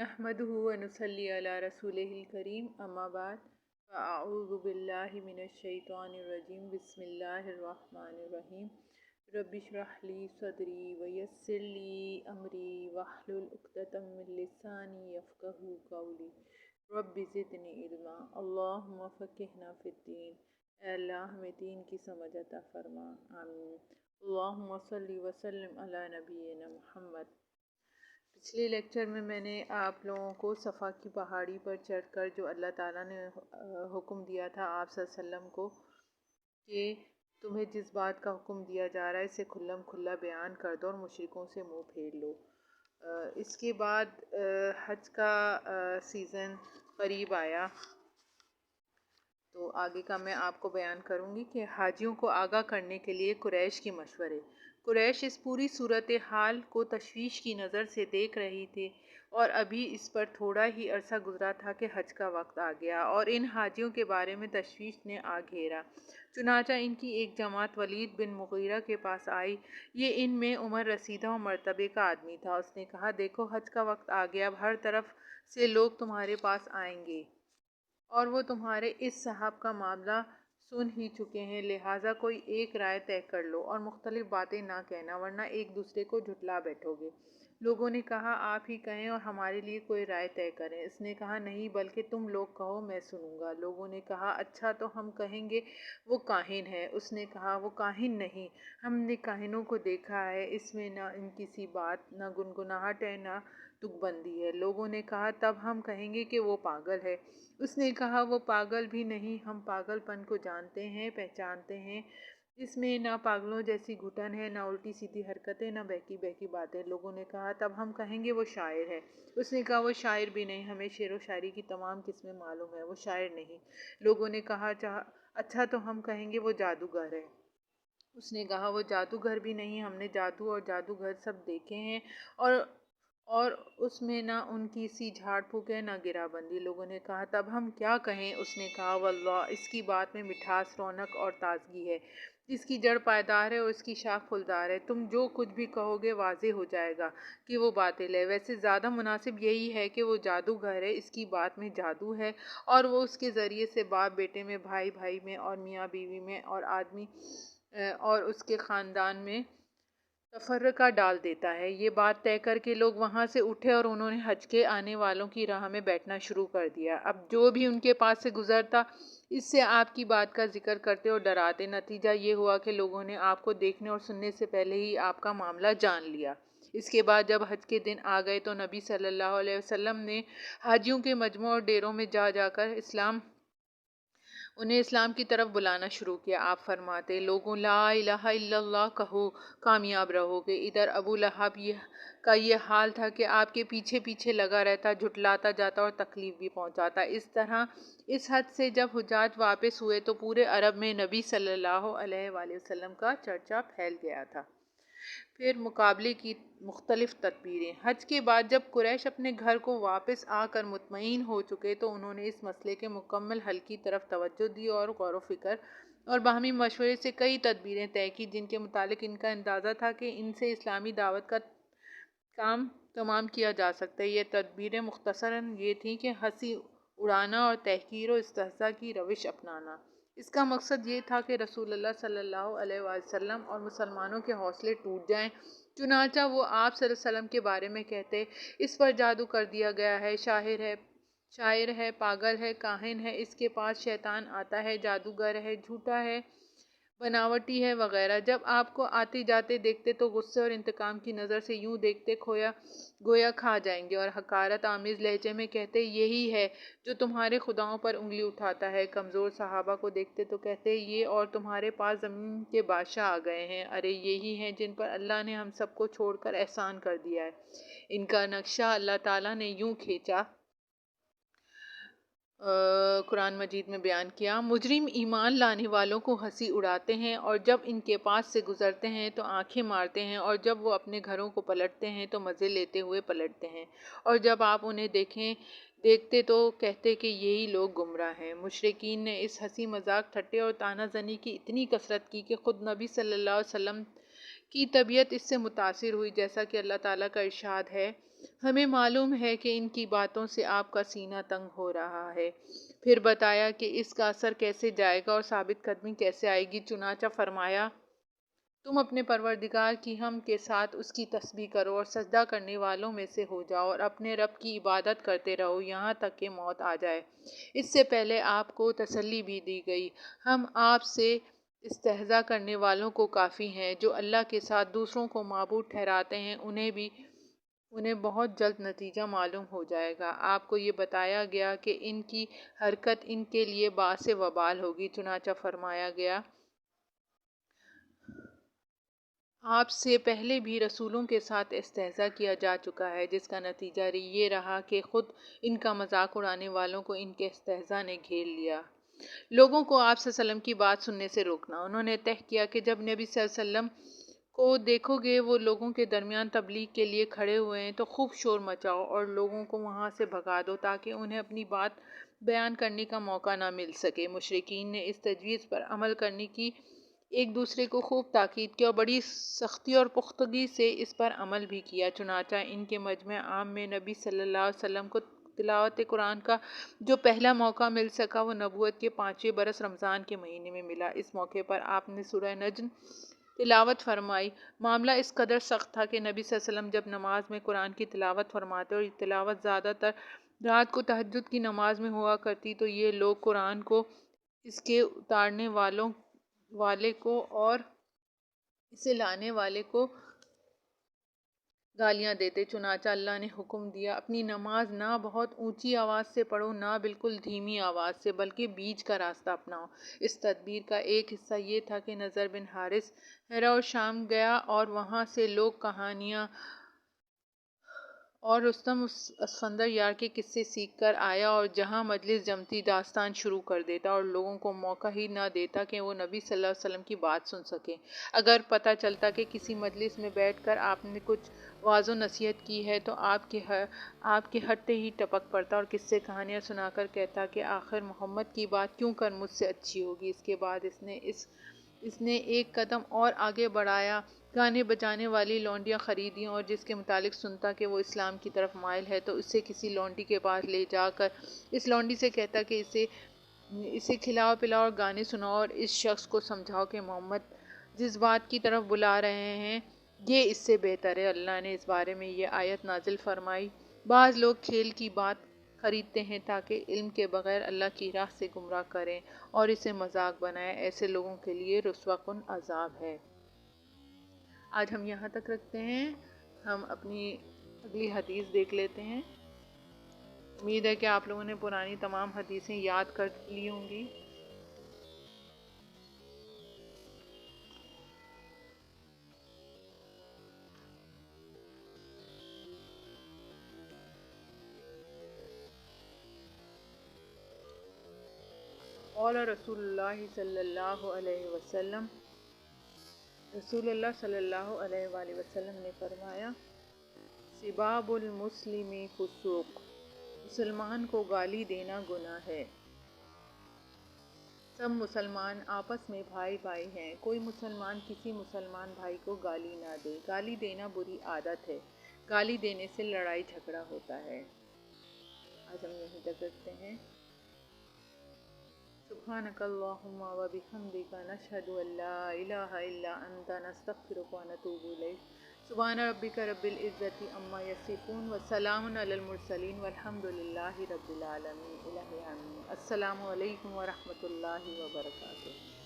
नहमदुहु व नुसल्ली अला रसूलिहिल करीम अम्मा बाद फ़अऊज़ु बिल्लाहि मिनश शैतानिर रजीम बिस्मिल्लाहिर रहमानिर रहीम रब्बि इश्रह ली सदरी व यस्सिर ली अमरी वहलुल उक़दतम मिन लिसानी यफ़क़हू क़ौली रब्बि ज़िदनी इल्मा अल्लाहुम्मा फ़क़िहना फ़िद्दीन। ऐ अल्लाह हमें दीन की समझ अता फरमा, आमीन। अल्लाहुम्मा सल्ली व सल्लिम अला नबीना मुहम्मद। पिछले लेक्चर में मैंने आप लोगों को सफ़ा की पहाड़ी पर चढ़कर जो अल्लाह ताला ने हुक्म दिया था आप सल्लल्लाहु को कि तुम्हें जिस बात का हुक्म दिया जा रहा है इसे खुल्लम खुल्ला बयान कर दो और मुशरिकों से मुंह फेर लो। इसके बाद हज का सीज़न करीब आया तो आगे का मैं आपको बयान करूंगी कि हाजियों को आगाह करने के लिए कुरैश के मशवरे। कुरैश इस पूरी सूरत हाल को तशवीश की नज़र से देख रही थी और अभी इस पर थोड़ा ही अरसा गुजरा था कि हज का वक्त आ गया और इन हाजियों के बारे में तशवीश ने आ घेरा। चुनाचा इनकी एक जमात वलीद बिन मुगीरा के पास आई। ये इनमें उम्र रसीदा और मर्तबे का आदमी था। उसने कहा, देखो हज का वक्त आ गया, अब हर तरफ से लोग तुम्हारे पास आएंगे और वो तुम्हारे इस साहब का मामला सुन ही चुके हैं, लिहाजा कोई एक राय तय कर लो और मुख्तलिफ बातें ना कहना, वरना एक दूसरे को झुटला बैठोगे। लोगों ने कहा, आप ही कहें और हमारे लिए कोई राय तय करें। इसने कहा, नहीं, बल्कि तुम लोग कहो, मैं सुनूंगा। लोगों ने कहा, अच्छा तो हम कहेंगे वो काहिन है। उसने कहा, वो काहिन नहीं, हमने काहिनों को देखा है, इसमें ना इनकी सी बात, ना गुनगुनाहट है, ना तुकबंदी है। लोगों ने कहा, तब हम कहेंगे कि वो पागल है। उसने कहा, वो पागल भी नहीं, हम पागलपन को जानते हैं, पहचानते हैं। इसमें ना पागलों जैसी घुटन है, ना उल्टी सीधी हरकतें, ना बहकी बहकी बातें। लोगों ने कहा, तब हम कहेंगे वो शायर है। उसने कहा, वो शायर भी नहीं, हमें शेर व शायरी की तमाम किस्में मालूम है, वो शायर नहीं। लोगों ने कहा, अच्छा तो हम कहेंगे वो जादूगर है। उसने कहा, वो जादूगर भी नहीं, हमने जादू और जादूगर सब देखे हैं और उसमें ना उनकी सी झाड़ फूक है, ना गिराबंदी। लोगों ने कहा, तब हम क्या कहें? उसने कहा, वल्लाह इसकी बात में मिठास, रौनक और ताजगी है, इसकी जड़ पायदार है और इसकी शाख फुलदार है। तुम जो कुछ भी कहोगे वाजे हो जाएगा कि वो बातिल है। वैसे ज़्यादा मुनासिब यही है कि वो जादूगर है, इसकी बात में जादू है और वो उसके ज़रिए से बाप बेटे में, भाई भाई में और मियाँ बीवी में और आदमी और उसके ख़ानदान में तफर्रका डाल देता है। ये बात तय करके लोग वहाँ से उठे और उन्होंने हज के आने वालों की राह में बैठना शुरू कर दिया। अब जो भी उनके पास से गुजरता इससे आपकी बात का जिक्र करते और डराते। नतीजा ये हुआ कि लोगों ने आपको देखने और सुनने से पहले ही आपका मामला जान लिया। इसके बाद जब हज के दिन आ गए तो नबी सल्लल्लाहु अलैहि वसल्लम ने हाजियों के मजमू और डेरों में जा जाकर उन्हें इस्लाम की तरफ बुलाना शुरू किया। आप फरमाते, लोगों ला इलाहा इल्लल्लाह कहो, कामयाब रहोगे। इधर अबू लहब का ये हाल था कि आपके पीछे पीछे लगा रहता, झुटलाता जाता और तकलीफ भी पहुंचाता। इस तरह इस हद से जब हुज्जाज वापस हुए तो पूरे अरब में नबी सल्लल्लाहु अलैहि वसल्लम का चर्चा फैल गया था। फिर मुकाबले की मुख्तलिफ तदबीरें। हज के बाद जब कुरैश अपने घर को वापस आकर मुतमईन हो चुके तो उन्होंने इस मसले के मुकम्मल हल की तरफ तवज्जो दी और गौर फ़िक्र और बाहमी मशवरे से कई तदबीरें तय की, जिनके मुतालिक इनका अंदाज़ा था कि इनसे इस्लामी दावत का काम तमाम किया जा सकता है। ये तदबीरें मुख्तसरन ये थी कि हंसी उड़ाना और तहकीर और इस्तेहज़ा की रविश अपनाना। इसका मकसद ये था कि रसूलुल्लाह सल्लल्लाहु अलैहि वसल्लम और मुसलमानों के हौसले टूट जाएं। चुनाचा वो आप सल्लल्लाहु अलैहि वसल्लम के बारे में कहते, इस पर जादू कर दिया गया है, शायर है, पागल है, काहिन है, इसके पास शैतान आता है, जादूगर है, झूठा है, बनावटी है वगैरह। जब आपको आते जाते देखते तो गुस्से और इंतकाम की नज़र से यूं देखते गोया खा जाएंगे और हकारत आमेज लहजे में कहते, यही है जो तुम्हारे खुदाओं पर उंगली उठाता है। कमज़ोर सहाबा को देखते तो कहते, ये और तुम्हारे पास ज़मीन के बादशाह आ गए हैं, अरे यही हैं जिन पर अल्लाह ने हम सबको छोड़कर एहसान कर दिया है। इनका नक्शा अल्लाह ताला ने यूं खींचा, कुरान मजीद में बयान किया, मुजरिम ईमान लाने वालों को हंसी उड़ाते हैं और जब इनके पास से गुजरते हैं तो आंखें मारते हैं और जब वो अपने घरों को पलटते हैं तो मज़े लेते हुए पलटते हैं और जब आप उन्हें देखते तो कहते कि यही लोग गुमराह हैं। मुशरिकीन ने इस हंसी मजाक, ठट्टे और तानाजनी की इतनी कसरत की कि ख़ुद नबी सल्लल्लाहु अलैहि वसल्लम की तबीयत इससे मुतासिर हुई। जैसा कि अल्लाह ताला का इरशाद है, ہمیں معلوم ہے کہ ان کی باتوں سے آپ کا سینہ تنگ ہو رہا ہے۔ پھر بتایا کہ اس کا اثر کیسے جائے گا اور ثابت قدمی کیسے آئے گی۔ چنانچہ فرمایا تم اپنے پروردگار کی حمد کے ساتھ اس کی تسبیح کرو اور سجدہ کرنے والوں میں سے ہو جاؤ اور اپنے رب کی عبادت کرتے رہو یہاں تک کہ موت آ جائے۔ اس سے پہلے آپ کو تسلی بھی دی گئی۔ ہم آپ سے استہزاء کرنے والوں کو کافی ہیں۔ جو اللہ کے ساتھ دوسروں کو معبود ٹھہراتے ہیں انہیں بہت جلد نتیجہ معلوم ہو جائے گا۔ آپ کو یہ بتایا گیا کہ ان کی حرکت ان کے لیے باعث وبال ہوگی۔ چنانچہ فرمایا گیا آپ سے پہلے بھی رسولوں کے ساتھ استہزاء کیا جا چکا ہے، جس کا نتیجہ یہ رہا کہ خود ان کا مذاق اڑانے والوں کو ان کے استہزاء نے گھیر لیا۔ لوگوں کو آپ صلی اللہ علیہ وسلم کی بات سننے سے روکنا۔ انہوں نے طے کیا کہ جب نبی صلی اللہ علیہ وسلم کو دیکھو گے وہ لوگوں کے درمیان تبلیغ کے لیے کھڑے ہوئے ہیں تو خوب شور مچاؤ اور لوگوں کو وہاں سے بھگا دو تاکہ انہیں اپنی بات بیان کرنے کا موقع نہ مل سکے۔ مشرکین نے اس تجویز پر عمل کرنے کی ایک دوسرے کو خوب تاکید کی اور بڑی سختی اور پختگی سے اس پر عمل بھی کیا۔ چنانچہ ان کے مجمع عام میں نبی صلی اللہ علیہ وسلم کو تلاوت قرآن کا جو پہلا موقع مل سکا وہ نبوت کے 5ویں برس رمضان کے مہینے میں ملا۔ اس موقع پر آپ نے سورہ نجم تلاوت فرمائی۔ معاملہ اس قدر سخت تھا کہ نبی صلی اللہ علیہ وسلم جب نماز میں قرآن کی تلاوت فرماتے اور یہ تلاوت زیادہ تر رات کو تہجد کی نماز میں ہوا کرتی تو یہ لوگ قرآن کو اس کے اتارنے والے کو اور اسے لانے والے کو گالیاں دیتے۔ چنانچہ اللہ نے حکم دیا اپنی نماز نہ بہت اونچی آواز سے پڑھو نہ بالکل دھیمی آواز سے بلکہ بیچ کا راستہ اپناؤ۔ اس تدبیر کا ایک حصہ یہ تھا کہ نضر بن حارث ہیرا اور شام گیا اور وہاں سے لوگ کہانیاں اور رستم اسفندر یار کے قصے سیکھ کر آیا اور جہاں مجلس جمتی داستان شروع کر دیتا اور لوگوں کو موقع ہی نہ دیتا کہ وہ نبی صلی اللہ علیہ وسلم کی بات سن سکیں۔ اگر پتہ چلتا کہ کسی مجلس میں بیٹھ کر آپ نے کچھ واعظ و نصیحت کی ہے تو آپ کے ہٹتے ہی ٹپک پڑتا اور قصے کہانیاں سنا کر کہتا کہ آخر محمد کی بات کیوں کر مجھ سے اچھی ہوگی۔ اس کے بعد اس نے ایک قدم اور آگے بڑھایا، گانے بجانے والی لونڈیاں خریدیں اور جس کے متعلق سنتا کہ وہ اسلام کی طرف مائل ہے تو اسے کسی لونڈی کے پاس لے جا کر اس لونڈی سے کہتا کہ اسے کھلاؤ پلاؤ اور گانے سناؤ اور اس شخص کو سمجھاؤ کہ محمد جس بات کی طرف بلا رہے ہیں یہ اس سے بہتر ہے۔ اللہ نے اس بارے میں یہ آیت نازل فرمائی، بعض لوگ کھیل کی بات خریدتے ہیں تاکہ علم کے بغیر اللہ کی راہ سے گمراہ کریں اور اسے مذاق بنائیں، ایسے لوگوں کے لیے رسوا کن عذاب ہے۔ آج ہم یہاں تک رکھتے ہیں، ہم اپنی اگلی حدیث دیکھ لیتے ہیں۔ امید ہے کہ آپ لوگوں نے پرانی تمام حدیثیں یاد کر لی ہوں گی۔ قال رسول اللہ صلی اللہ علیہ وسلم، رسول اللہ صلی اللہ علیہ وآلہ وسلم نے فرمایا سباب المسلم فسوق، مسلمان کو گالی دینا گناہ ہے۔ سب مسلمان آپس میں بھائی بھائی ہیں، کوئی مسلمان کسی مسلمان بھائی کو گالی نہ دے۔ گالی دینا بری عادت ہے، گالی دینے سے لڑائی جھگڑا ہوتا ہے۔ آج ہم یہیں تک رکھتے ہیں۔ سبحانک اللہم و بحمدک نشہد ان لا الہ الا انت نستغفرک و نتوب الیک۔ سبحان ربک رب العزت عما یصفون وسلام علی المرسلین والحمد للہ رب العالمین۔ الہی آمین۔ السلام علیکم ورحمۃ اللہ وبرکاتہ۔